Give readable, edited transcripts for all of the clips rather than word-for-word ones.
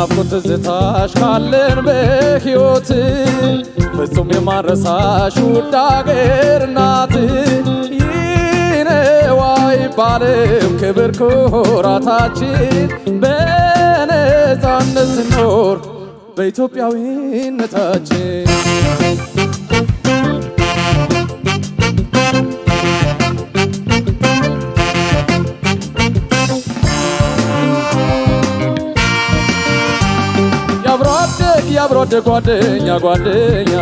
የናፍቆት ትዝታሽ ካለን በሕይወት ፍጹም የማረሳሽ ውድ አገር እናት ይነው አይባልም ክብር ኩራታችን በነፃነት ስንኖር በኢትዮጵያዊነታችን ያብሮ አደግ ጓደኛ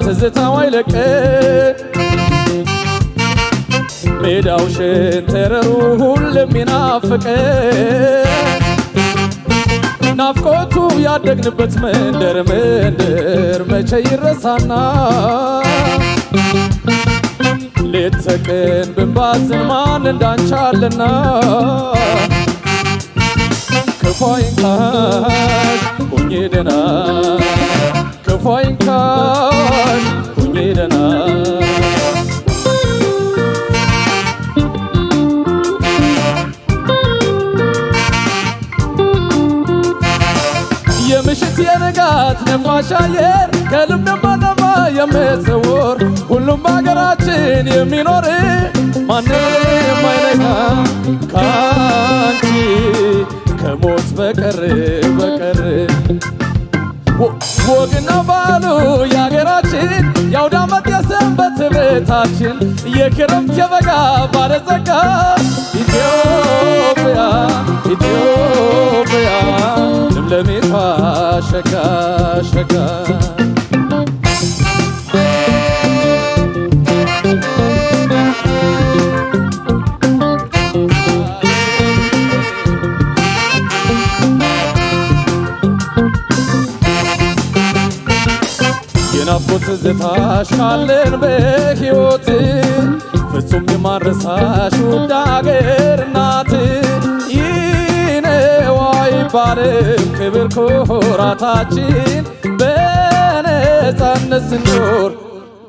ትዝታው አይለቀን ሜዳው ሸንተረሩ ሁሌም ይናፍቀን ናፍቆቱ ያደግንበት መንደር መቼ ይረሳና ሌት ተቀን ብንባዝን ማን እንዳንቻልና ክፉ አይንካሽ ሁኚ ደህና ክፉ አይንካሽ ሁኚ ደህና የምሽት የንጋት ነፋሻ አየር ከልብ ነማ የምትሰውር ሁሉም በሀገራችን የሚኖር ማንም አይነካ ካንቺ ከሞት በቀር ወግና ባህሉ የሀገራችን የአውደ ዓመት የሰንበት ቤታችን የክረምት የበጋ ባለጸጋ ኢትዮጵያ ለምለሚቷ ሸጋ የናፍቆት ትዝታሽ ካለን በሕይወት ፍጹም የማረሳሽ ውድ አገር እናት ይነው አይባልም ክብር ኩራታችን በነፃነት ስንኖር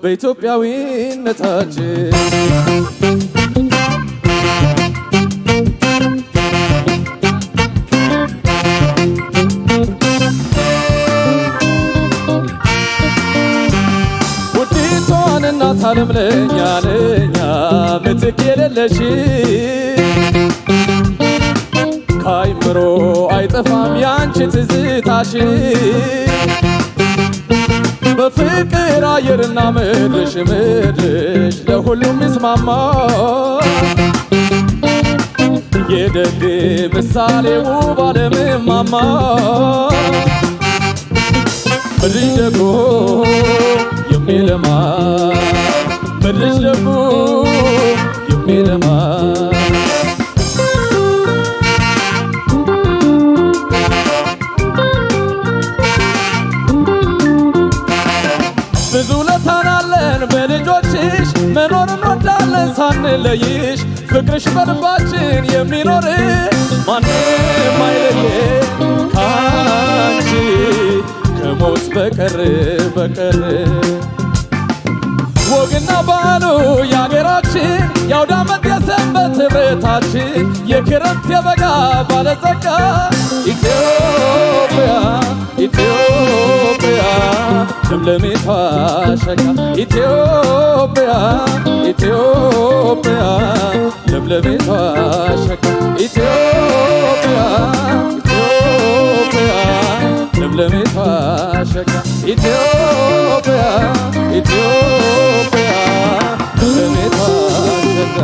በኢትዮጵያዊነታችን እናት ዓለም ለኛ ምትክ የሌለሽ ከአይምሮ አይጠፋም ያንቺ ትዝታሽ በፍቅር አየርና ምድርሽ ለሁሉም ይስማማ የደግ ምሳሌ ውብ ዓለም እማማ ምድርሽ ደግሞ የሚለማ ምድርሽ ደግሞ የሚለማ ብዙ ለታናለን በልጆችሽ መኖር እንወዳለን ሳንለይሽ ፍቅርሽ በልባችን የሚኖር ማንም አይለየን ካንቺ ከሞት በቀር ወግና ባህሉ የሀገራችን የአውደ ዓመት የሰንበት ቤታችን የክረምት የበጋ ባለጸጋ ኢትዮጵያ ለምለሚቷ ሸጋ ኢትዮጵያ ለምለሚቷ ሸጋ ኢትዮጵያ ለምለሚቷ ሸጋ ኢትዮጵያ ለምለሚቷ ሸጋ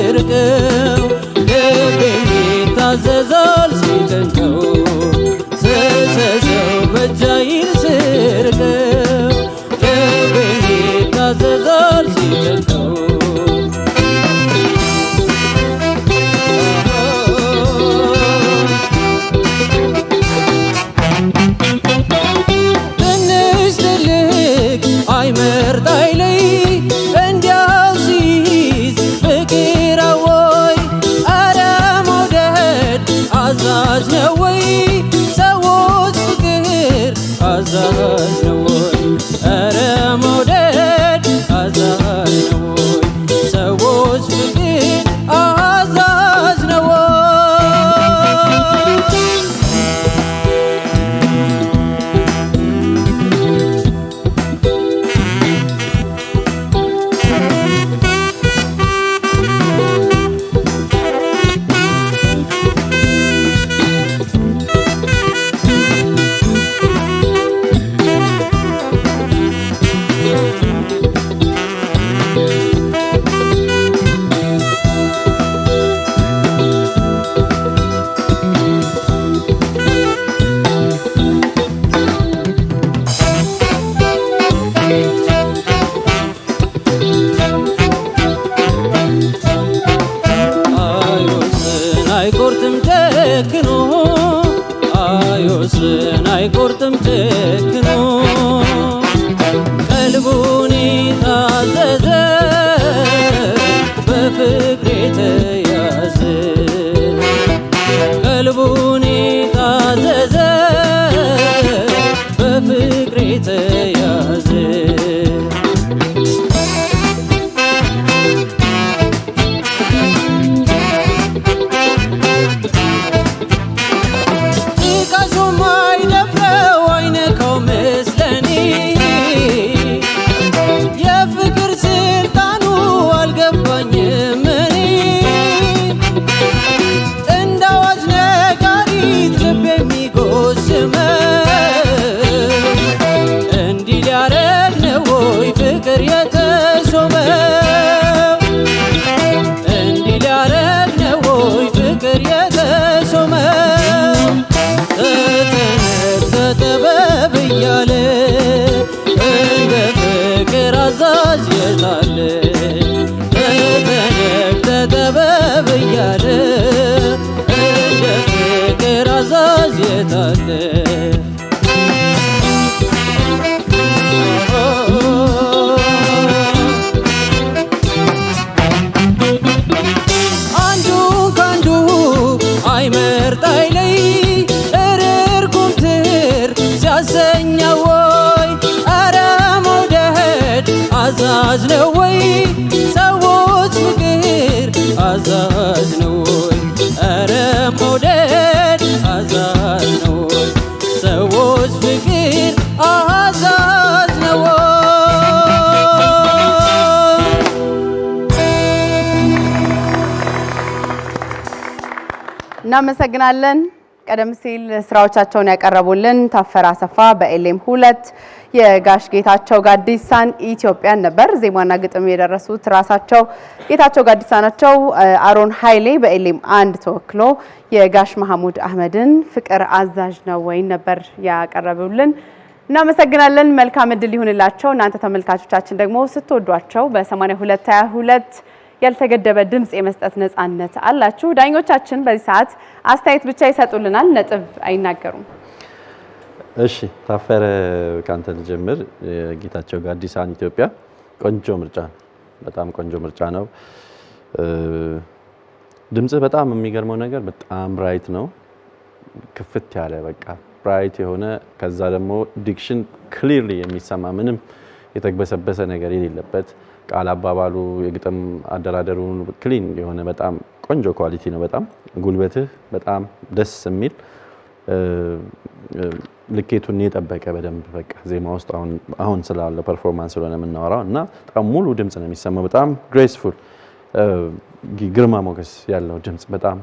ስርቀው ልቤም ይታዘዛል ሲጨንቀው ስሰሰው በጃይል ስርቀው ልቤም ይታዘዛል ሲጨንቀው ትንሽ ትልቅ አይመርጥ አይለይ እንዲያው ሲይዝ ፍቅር አወይ አረ መውደድ አዛዥ ነው ወይ ሰዎች ፍቅር አዛዥ ነው ወይ አረ መውደድ አዛዥ ነው ወይ ሰዎች ፍቅር አዛዥ ነው ወይ አይቆርጥም ጨክኖ አይወስን አይቆርጥም ጨክኖ ቀልቡን የታዘዘ በፍቅር የተያዘ ቀልቡን የታዘዘ በፍቅር የተያዘ የፍቅር ስልጣኑ አልገባኝም እኔ እንደ አዋጅ ነጋሪት ልብ የሚጎስመው እንዲህ ሊያረግ ነው ወይ ፍቅር የተሾመው እንዲህ ሊያረግ ነው ወይ ፍቅር የተሾመው ተጠበብ እያለ እንደ ፍቅር አዛዥ የታለ ተጠበብ እያለ እንደ ፍቅር አዛዥ የታለ አንዱን ካንዱ አይመርጥ አይለይ ሲያሰኛው ወይ አረ መውደድ አዛዥ ነው ወይ ሰዎች ፍቅር አዛዥ ነው ወይ አረ መውደድ አዛዥ ነው ወይ ሰዎች ፍቅር አዛዥ ነው ወይ እናመሰግናለን። ቀደም ሲል ስራዎቻቸውን ያቀረቡልን ታፈረ አሰፋ በኤልኤም 2 የጋሽ ጌታቸው ጋዲሳን ኢትዮጵያን ነበር። ዜማና ግጥም የደረሱት ራሳቸው ጌታቸው ጋዲሳ ናቸው። አሮን ኃይሌ በኤልኤም 1 ተወክሎ የጋሽ መሐሙድ አህመድን ፍቅር አዛዥ ነው ወይ ነበር ያቀረቡልን። እናመሰግናለን። መልካም እድል ይሁንላቸው። እናንተ ተመልካቾቻችን ደግሞ ስትወዷቸው በ8222 ያልተገደበ ድምጽ የመስጠት ነፃነት አላችሁ። ዳኞቻችን በዚህ ሰዓት አስተያየት ብቻ ይሰጡልናል፣ ነጥብ አይናገሩም። እሺ ታፈረ ካንተ ልጀምር። ጌታቸው ጋዲሳን ኢትዮጵያ ቆንጆ ምርጫ ነው። በጣም ቆንጆ ምርጫ ነው። ድምጽ በጣም የሚገርመው ነገር በጣም ብራይት ነው። ክፍት ያለ በቃ ብራይት የሆነ ከዛ ደግሞ ዲክሽን ክሊርሊ የሚሰማ ምንም የተግበሰበሰ ነገር የሌለበት ቃል አባባሉ የግጥም አደራደሩ ክሊን የሆነ በጣም ቆንጆ ኳሊቲ ነው። በጣም ጉልበትህ በጣም ደስ የሚል ልኬቱን የጠበቀ በደንብ በቃ ዜማ ውስጥ አሁን ስላለው ፐርፎርማንስ ስለሆነ የምናወራው እና በጣም ሙሉ ድምጽ ነው የሚሰማው። በጣም ግሬስፉል ግርማ ሞገስ ያለው ድምጽ በጣም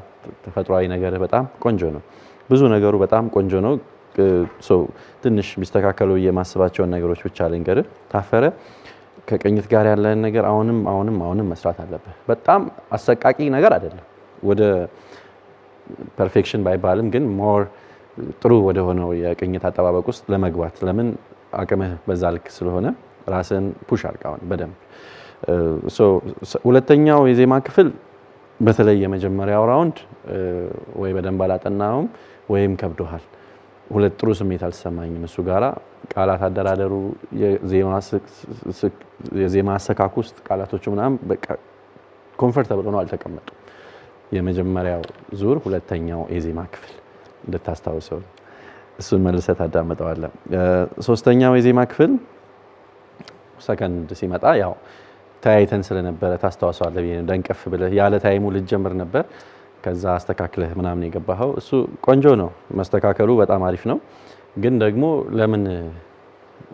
ተፈጥሯዊ ነገር በጣም ቆንጆ ነው። ብዙ ነገሩ በጣም ቆንጆ ነው። ትንሽ ቢስተካከሉ የማስባቸውን ነገሮች ብቻ ልንገርህ። ታፈረ ከቅኝት ጋር ያለን ነገር አሁንም መስራት አለብህ። በጣም አሰቃቂ ነገር አይደለም፣ ወደ ፐርፌክሽን ባይባልም ግን ሞር ጥሩ ወደ ሆነው የቅኝት አጠባበቅ ውስጥ ለመግባት ለምን አቅምህ በዛ ልክ ስለሆነ ራስን ፑሽ አድርጋውን በደንብ ሁለተኛው የዜማ ክፍል በተለይ የመጀመሪያው ራውንድ ወይ በደንብ አላጠናውም ወይም ከብዶሃል። ሁለት ጥሩ ስሜት አልተሰማኝም እሱ ጋራ ቃላት አደራደሩ የዜማ አሰካክ ውስጥ ቃላቶቹ ምናምን በቃ ኮምፎርታብል ሆነው አልተቀመጡም። የመጀመሪያው ዙር ሁለተኛው የዜማ ክፍል እንድታስታውሰው እሱን መልሰህ ታዳምጠዋለህ። ሶስተኛው የዜማ ክፍል ሰከንድ ሲመጣ ያው ታይተን ስለነበረ ታስታውሰዋለህ ብዬ ደንቀፍ ብለህ ያለ ታይሙ ልጀምር ነበር። ከዛ አስተካክለህ ምናምን የገባኸው እሱ ቆንጆ ነው። መስተካከሉ በጣም አሪፍ ነው። ግን ደግሞ ለምን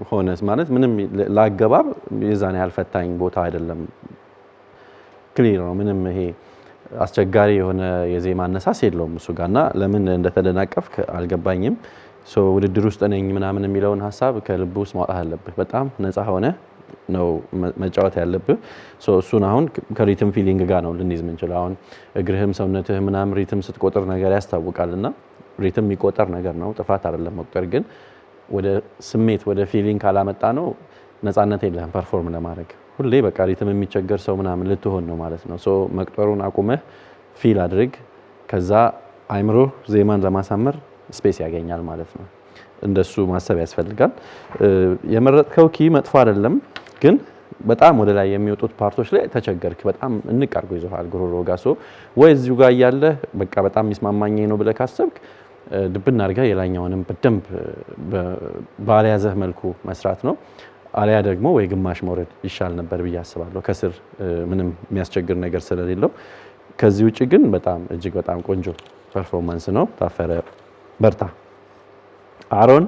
ሆነስ ማለት ምንም ላገባብ የዛኔ ያልፈታኝ ቦታ አይደለም። ክሊር ነው። ምንም ይሄ አስቸጋሪ የሆነ የዜማ አነሳስ የለውም እሱ ጋርና ለምን እንደተደናቀፍክ አልገባኝም። ውድድር ውስጥ ነኝ ምናምን የሚለውን ሀሳብ ከልብ ውስጥ ማውጣት አለብህ። በጣም ነፃ ሆነ ነው መጫወት ያለብህ። እሱን አሁን ከሪትም ፊሊንግ ጋር ነው ልንይዝ የምንችለው። አሁን እግርህም ሰውነትህ ምናምን ሪትም ስትቆጥር ነገር ያስታውቃልና ሪትም የሚቆጠር ነገር ነው፣ ጥፋት አይደለም መቁጠር። ግን ወደ ስሜት ወደ ፊሊንግ ካላመጣ ነው ነፃነት የለህም ፐርፎርም ለማድረግ። ሁሌ በቃ ሪትም የሚቸገር ሰው ምናምን ልትሆን ነው ማለት ነው። መቁጠሩን አቁመህ ፊል አድርግ። ከዛ አይምሮ ዜማን ለማሳመር ስፔስ ያገኛል ማለት ነው። እንደሱ ማሰብ ያስፈልጋል። የመረጥከው ኪ መጥፎ አይደለም፣ ግን በጣም ወደ ላይ የሚወጡት ፓርቶች ላይ ተቸገርክ። በጣም እንቅ አድርጎ ይዞሃል ጉሮሮ ጋር። ወይ እዚሁ ጋር እያለ በቃ በጣም የሚስማማኝ ነው ብለህ ካሰብክ ድብና አድርገህ የላኛውንም በደንብ ባልያዘህ መልኩ መስራት ነው። አሊያ ደግሞ ወይ ግማሽ መውረድ ይሻል ነበር ብዬ አስባለሁ፣ ከስር ምንም የሚያስቸግር ነገር ስለሌለው። ከዚህ ውጪ ግን በጣም እጅግ በጣም ቆንጆ ፐርፎርማንስ ነው። ታፈረ በርታ። አሮን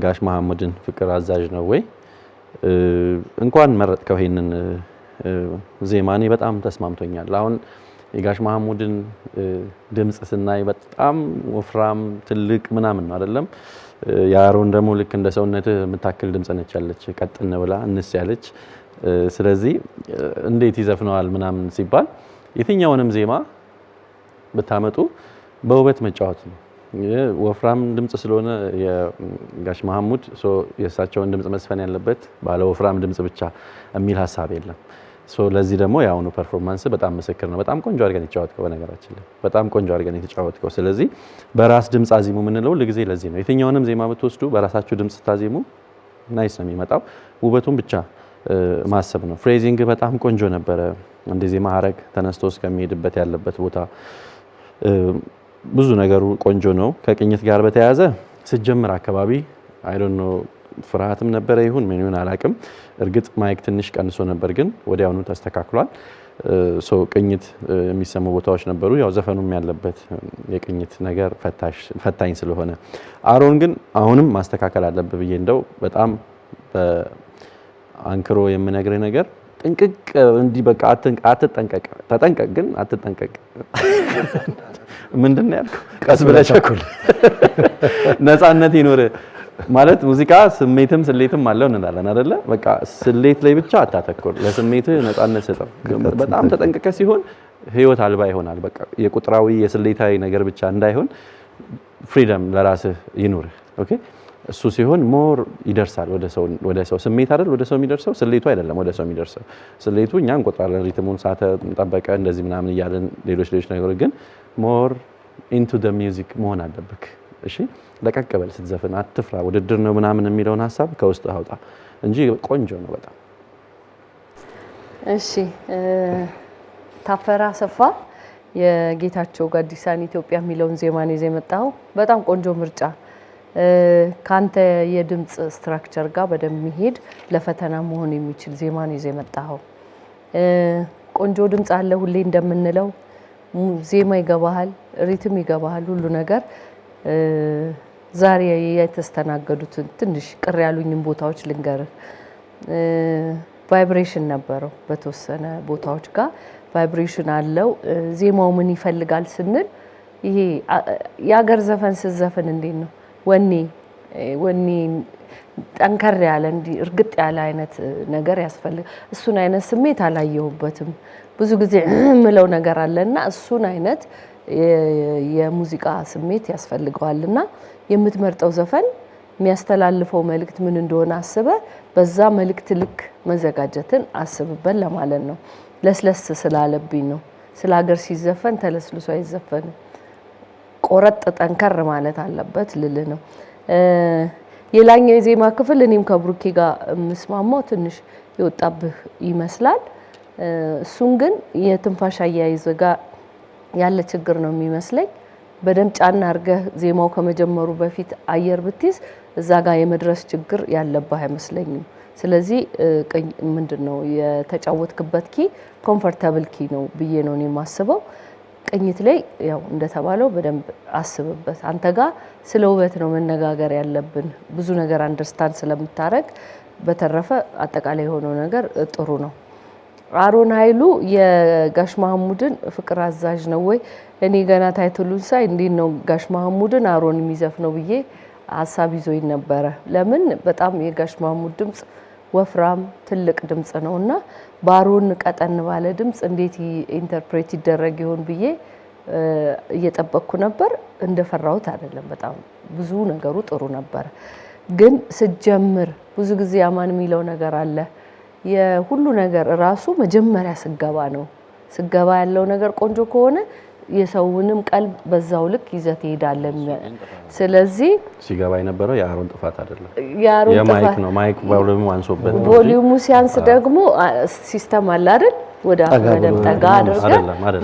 ጋሽ መሐመድን ፍቅር አዛዥ ነው ወይ እንኳን መረጥከው ይሄንን ዜማኔ በጣም ተስማምቶኛል። አሁን የጋሽ መሐመድን ድምጽ ስናይ በጣም ወፍራም ትልቅ ምናምን ነው አይደለም። የአሮን ደግሞ ልክ እንደ ሰውነትህ የምታክል ድምጽ ነች ያለች፣ ቀጥን ብላ እንስ ያለች። ስለዚህ እንዴት ይዘፍነዋል ምናምን ሲባል የትኛውንም ዜማ ብታመጡ በውበት መጫወት ነው። ወፍራም ድምጽ ስለሆነ የጋሽ መሐመድ የእሳቸውን ድምጽ መስፈን ያለበት ባለ ወፍራም ድምጽ ብቻ የሚል ሀሳብ የለም። ለዚህ ደግሞ የአሁኑ ፐርፎርማንስ በጣም ምስክር ነው። በጣም ቆንጆ አድርገን የተጫወትከው፣ በነገራችን ላይ በጣም ቆንጆ አድርገን የተጫወትከው። ስለዚህ በራስ ድምጽ አዚሙ የምንለው ለጊዜ ለዚህ ነው። የትኛውንም ዜማ ብትወስዱ በራሳችሁ ድምጽ ታዚሙ ናይስ ነው የሚመጣው። ውበቱን ብቻ ማሰብ ነው። ፍሬዚንግ በጣም ቆንጆ ነበረ። እንደ ዜማ ሀረግ ተነስቶ እስከሚሄድበት ያለበት ቦታ ብዙ ነገሩ ቆንጆ ነው። ከቅኝት ጋር በተያያዘ ስጀምር አካባቢ አይ ዶንት ኖ ፍርሃትም ነበረ ይሁን ምን ይሁን አላቅም። እርግጥ ማይክ ትንሽ ቀንሶ ነበር፣ ግን ወዲያውኑ ተስተካክሏል። ቅኝት የሚሰሙ ቦታዎች ነበሩ። ያው ዘፈኑም ያለበት የቅኝት ነገር ፈታኝ ስለሆነ አሮን ግን አሁንም ማስተካከል አለበት ብዬ እንደው በጣም አንክሮ የምነግርህ ነገር ጥንቅቅ እንዲህ በቃ አትጠንቀቅ፣ ተጠንቀቅ ግን አትጠንቀቅ። ምንድን ነው ያልኩህ? ቀስ ብለህ ቸኩል፣ ነፃነት ይኖር ማለት ሙዚቃ ስሜትም ስሌትም አለው እንላለን አይደለ? በቃ ስሌት ላይ ብቻ አታተኩር፣ ለስሜትህ ነፃነት ስጠው። በጣም ተጠንቀቀ ሲሆን ህይወት አልባ ይሆናል። በቃ የቁጥራዊ የስሌታዊ ነገር ብቻ እንዳይሆን ፍሪደም ለራስህ ይኑር። ኦኬ፣ እሱ ሲሆን ሞር ይደርሳል ወደ ሰው ስሜት አይደል ወደ ሰው የሚደርሰው፣ ስሌቱ አይደለም ወደ ሰው የሚደርሰው። ስሌቱ እኛ እንቆጥራለን፣ ሪትሙን ሳተ ጠበቀ እንደዚህ ምናምን እያለን ሌሎች ነገሮች፣ ግን ሞር ኢንቱ ዘ ሚውዚክ መሆን አለብክ። እሺ፣ ለቀቅ በል ስትዘፍን፣ አትፍራ። ውድድር ነው ምናምን የሚለውን ሀሳብ ከውስጥ አውጣ እንጂ ቆንጆ ነው በጣም። እሺ፣ ታፈራ አሰፋ የጌታቸው ጋዲሳን ኢትዮጵያ የሚለውን ዜማን ይዘህ የመጣኸው በጣም ቆንጆ ምርጫ፣ ካንተ የድምጽ ስትራክቸር ጋር በደንብ የሚሄድ ለፈተና መሆን የሚችል ዜማን ይዘህ የመጣኸው። ቆንጆ ድምጽ አለ። ሁሌ እንደምንለው ዜማ ይገባሃል፣ ሪትም ይገባሃል፣ ሁሉ ነገር። ዛሬ የተስተናገዱትን ትንሽ ቅር ያሉኝን ቦታዎች ልንገርህ። ቫይብሬሽን ነበረው፣ በተወሰነ ቦታዎች ጋር ቫይብሬሽን አለው። ዜማው ምን ይፈልጋል ስንል ይሄ የአገር ዘፈን ስትዘፍን እንዴት ነው ወኔ ወኔ ጠንከር ያለ እንዲ እርግጥ ያለ አይነት ነገር ያስፈልግ። እሱን አይነት ስሜት አላየሁበትም። ብዙ ጊዜ ምለው ነገር አለና እሱን አይነት የሙዚቃ ስሜት ያስፈልገዋልና የምትመርጠው ዘፈን የሚያስተላልፈው መልእክት ምን እንደሆነ አስበ በዛ መልእክት ልክ መዘጋጀትን አስብበት ለማለት ነው። ለስለስ ስላለብኝ ነው። ስለ ሀገር ሲዘፈን ተለስልሶ አይዘፈንም። ቆረጥ ጠንከር ማለት አለበት ልል ነው። የላኛው የዜማ ክፍል እኔም ከብሩኬ ጋር ምስማማው ትንሽ የወጣብህ ይመስላል። እሱን ግን የትንፋሽ አያይዝ ጋር ያለ ችግር ነው የሚመስለኝ። በደም ጫና አርገህ ዜማው ከመጀመሩ በፊት አየር ብትይዝ እዛ ጋር የመድረስ ችግር ያለብህ አይመስለኝም። ስለዚህ ምንድነው የተጫወትክበት ኪ ኮምፎርታብል ኪ ነው ብዬ ነው የማስበው። ቅኝት ላይ ያው እንደተባለው በደንብ አስብበት። አንተ ጋር ስለ ውበት ነው መነጋገር ያለብን ብዙ ነገር አንደርስታንድ ስለምታረግ። በተረፈ አጠቃላይ የሆነው ነገር ጥሩ ነው። አሮን ኃይሉ የጋሽ መሐሙድን ፍቅር አዛዥ ነው ወይ? እኔ ገና ታይትሉን ሳይ እንዴት ነው ጋሽ መሐሙድን አሮን የሚዘፍነው ብዬ ሀሳብ ይዞኝ ነበረ። ለምን በጣም የጋሽ መሐሙድ ድምጽ ወፍራም ትልቅ ድምጽ ነውና ባሮን ቀጠን ባለ ድምጽ እንዴት ኢንተርፕሬት ይደረግ ይሆን ብዬ እየጠበቅኩ ነበር። እንደፈራሁት አይደለም። በጣም ብዙ ነገሩ ጥሩ ነበር። ግን ስጀምር ብዙ ጊዜ አማን የሚለው ነገር አለ። የሁሉ ነገር ራሱ መጀመሪያ ስገባ ነው። ስገባ ያለው ነገር ቆንጆ ከሆነ የሰውንም ቀልብ በዛው ልክ ይዘት ይሄዳል። ስለዚህ ሲገባ የነበረው የአሮን ጥፋት አይደለም፣ የማይክ ነው። ማይክ ቮሊዩሙ አንሶበት ነው። ቮሊዩሙ ሲያንስ ደግሞ ሲስተም አለ አይደል? ወደ አገደም ጠጋ አድርገ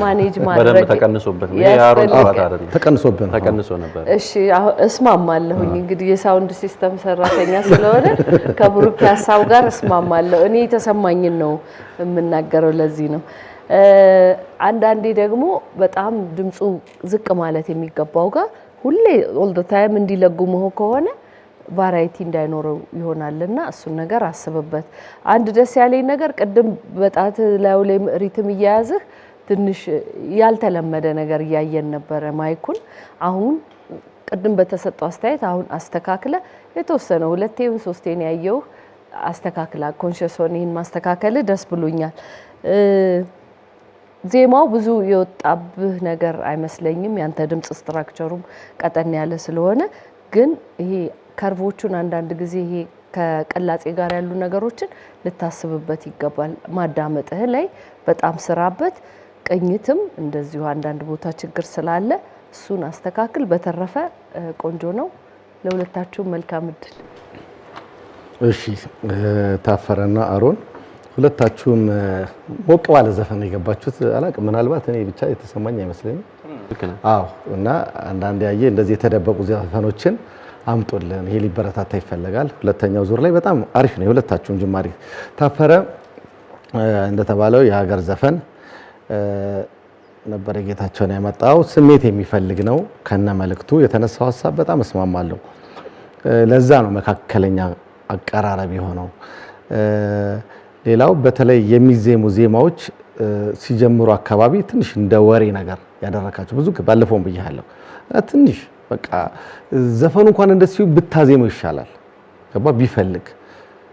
ማኔጅ ማድረግ በደንብ ተቀንሶበት ነው። የአሮን ጥፋት አይደለም፣ ተቀንሶ ነበር። እሺ እስማማለሁኝ። እንግዲህ የሳውንድ ሲስተም ሰራተኛ ስለሆነ ከብሩክ ሀሳብ ጋር እስማማለሁ። እኔ የተሰማኝን ነው የምናገረው። ለዚህ ነው አንዳንዴ ደግሞ በጣም ድምጹ ዝቅ ማለት የሚገባው ጋር ሁሌ ኦል ዘ ታይም እንዲለጉሙ ከሆነ ቫራይቲ እንዳይኖረው ይሆናልና እሱን ነገር አስብበት። አንድ ደስ ያለኝ ነገር ቅድም በጣት ላይ ሪትም እያያዝህ ትንሽ ያልተለመደ ነገር እያየን ነበረ ማይኩን። አሁን ቅድም በተሰጠው አስተያየት አሁን አስተካክለ የተወሰነ ሁለቴ ሶስቴ ነው ያየው አስተካክላ ኮንሺየስ ሆነ ይሄን ማስተካከል ደስ ብሎኛል። ዜማው ብዙ የወጣብህ ነገር አይመስለኝም። ያንተ ድምጽ ስትራክቸሩም ቀጠን ያለ ስለሆነ ግን ይሄ ከርቮቹን አንዳንድ ጊዜ ይሄ ከቅላጼ ጋር ያሉ ነገሮችን ልታስብበት ይገባል። ማዳመጥህ ላይ በጣም ስራበት። ቅኝትም እንደዚሁ አንዳንድ ቦታ ችግር ስላለ እሱን አስተካክል። በተረፈ ቆንጆ ነው። ለሁለታችሁ መልካም እድል። እሺ ታፈረና አሮን ሁለታችሁም ሞቅ ባለ ዘፈን የገባችሁት አላውቅም። ምናልባት እኔ ብቻ የተሰማኝ አይመስለኝም። አዎ እና አንዳንድ ያየ እንደዚህ የተደበቁ ዘፈኖችን አምጦልን ይሄ ሊበረታታ ይፈልጋል። ሁለተኛው ዙር ላይ በጣም አሪፍ ነው የሁለታችሁም ጅማሬ። ታፈረ እንደተባለው የሀገር ዘፈን ነበር የጌታቸውን ያመጣው። ስሜት የሚፈልግ ነው ከነ መልእክቱ። የተነሳው ሀሳብ በጣም እስማማለሁ። ለዛ ነው መካከለኛ አቀራረብ የሆነው። ሌላው በተለይ የሚዜሙ ዜማዎች ሲጀምሩ አካባቢ ትንሽ እንደ ወሬ ነገር ያደረካቸው ብዙ ባለፈውም ብያለሁ። ትንሽ በቃ ዘፈኑ እንኳን እንደዚህ ብታዜመው ይሻላል ገባ ቢፈልግ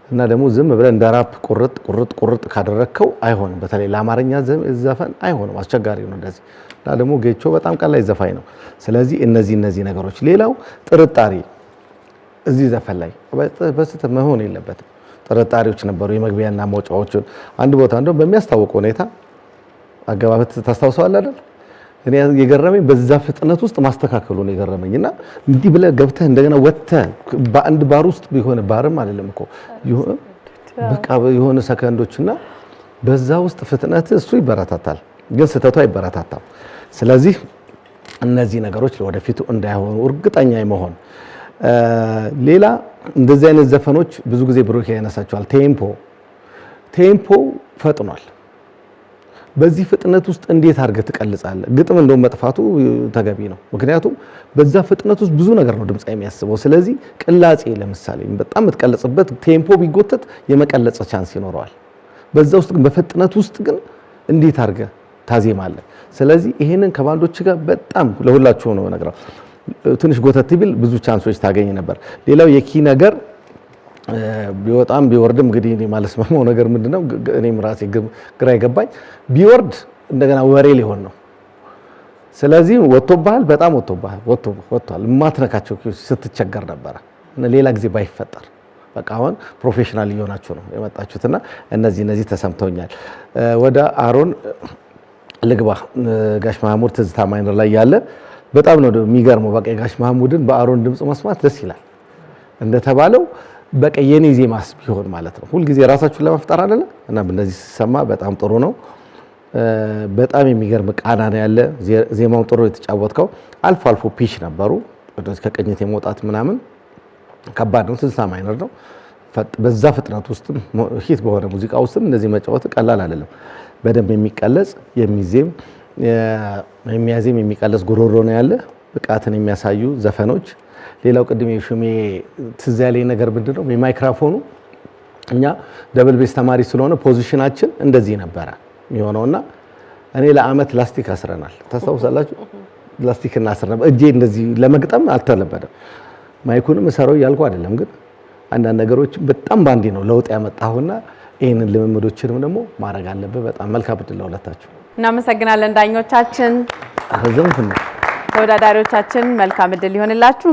እና ደግሞ ዝም ብለህ እንደ ራፕ ቁርጥ ቁርጥ ቁርጥ ካደረከው አይሆንም። በተለይ ለአማርኛ ዘፈን አይሆንም፣ አስቸጋሪ ነው እንደዚህ። እና ደግሞ ጌቾ በጣም ቀላል ዘፋኝ ነው። ስለዚህ እነዚህ ነገሮች ሌላው ጥርጣሬ እዚህ ዘፈን ላይ በስተት መሆን የለበትም። ጥርጣሬዎች ነበሩ የመግቢያና መውጫዎችን አንድ ቦታ እንደው በሚያስታውቅ ሁኔታ አገባበት ታስታውሰዋል አይደል? እኔ የገረመኝ በዛ ፍጥነት ውስጥ ማስተካከሉ ነው የገረመኝና እንዲህ ብለህ ገብተህ እንደገና ወጥተህ በአንድ ባር ውስጥ ቢሆን ባርም አይደለም እኮ በቃ የሆነ ሰከንዶችና በዛ ውስጥ ፍጥነት እሱ ይበረታታል፣ ግን ስህተቱ አይበረታታም። ስለዚህ እነዚህ ነገሮች ለወደፊቱ እንዳይሆኑ እርግጠኛ መሆን። ሌላ እንደዚህ አይነት ዘፈኖች ብዙ ጊዜ ብሩክ ያነሳቸዋል። ቴምፖ ፈጥኗል። በዚህ ፍጥነት ውስጥ እንዴት አድርገህ ትቀልጻለህ? ግጥም እንደውም መጥፋቱ ተገቢ ነው። ምክንያቱም በዛ ፍጥነት ውስጥ ብዙ ነገር ነው ድምጻ የሚያስበው። ስለዚህ ቅላጼ ለምሳሌ በጣም የምትቀልጽበት ቴምፖ ቢጎተት የመቀለጽ ቻንስ ይኖረዋል። በዛ ውስጥ ግን በፍጥነት ውስጥ ግን እንዴት አድርገህ ታዜማለህ? ስለዚህ ይሄንን ከባንዶች ጋር በጣም ለሁላችሁ ነው ነግረው። ትንሽ ጎተት ቢል ብዙ ቻንሶች ታገኝ ነበር። ሌላው የኪ ነገር ቢወጣም ቢወርድም እንግዲህ እኔ ማለስማማው ነገር ምንድነው እኔም ራሴ ግራ ይገባኝ ቢወርድ እንደገና ወሬ ሊሆን ነው። ስለዚህ ወጥቶብሃል፣ በጣም ወጥቷል። ማትነካቸው ስትቸገር ነበረ እና ሌላ ጊዜ ባይፈጠር በቃ አሁን ፕሮፌሽናል እየሆናችሁ ነው የመጣችሁትና እነዚህ ተሰምተውኛል። ወደ አሮን ልግባ። ጋሽ ማህሙድ ትዝታ ማይነር ላይ ያለ በጣም ነው የሚገርመው። በቃ ጋሽ ማህሙድን በአሮን ድምጽ መስማት ደስ ይላል። እንደተባለው በቃ የኔ ዜማስ ቢሆን ማለት ነው። ሁልጊዜ ራሳችሁን ለመፍጠር አይደለ እና በእነዚህ ሲሰማ በጣም ጥሩ ነው። በጣም የሚገርም ቃና ነው ያለ። ዜማውን ጥሩ የተጫወትከው። አልፎ አልፎ ፒች ነበሩ ከቅኝት የመውጣት ምናምን ከባድ ነው። ትዝታ ማይነር ነው። በዛ ፍጥነት ውስጥም ሂት በሆነ ሙዚቃ ውስጥም እንደዚህ መጫወት ቀላል አይደለም። በደንብ የሚቀለጽ የሚያዜም የሚቀለጽ ጉሮሮ ነው ያለ። ብቃትን የሚያሳዩ ዘፈኖች። ሌላው ቅድም የሹሜ ትዝ ያለኝ ነገር ምንድነው የማይክሮፎኑ እኛ ደብል ቤስ ተማሪ ስለሆነ ፖዚሽናችን እንደዚህ ነበረ የሚሆነውና እኔ ለአመት ላስቲክ አስረናል። ታስታውሳላችሁ? ላስቲክ እናስር ነበር። እጄ እንደዚህ ለመግጠም አልተለመደም። ማይኩንም ሰራው ያልኩ አይደለም፣ ግን አንዳንድ ነገሮች በጣም ባንዲ ነው ለውጥ ያመጣሁና ይሄንን ልምምዶችንም ደግሞ ማድረግ አለበት። በጣም መልካም እድል ለሁለታችሁ። እናመሰግናለን ዳኞቻችን፣ ተወዳዳሪዎቻችን መልካም እድል ይሆንላችሁ።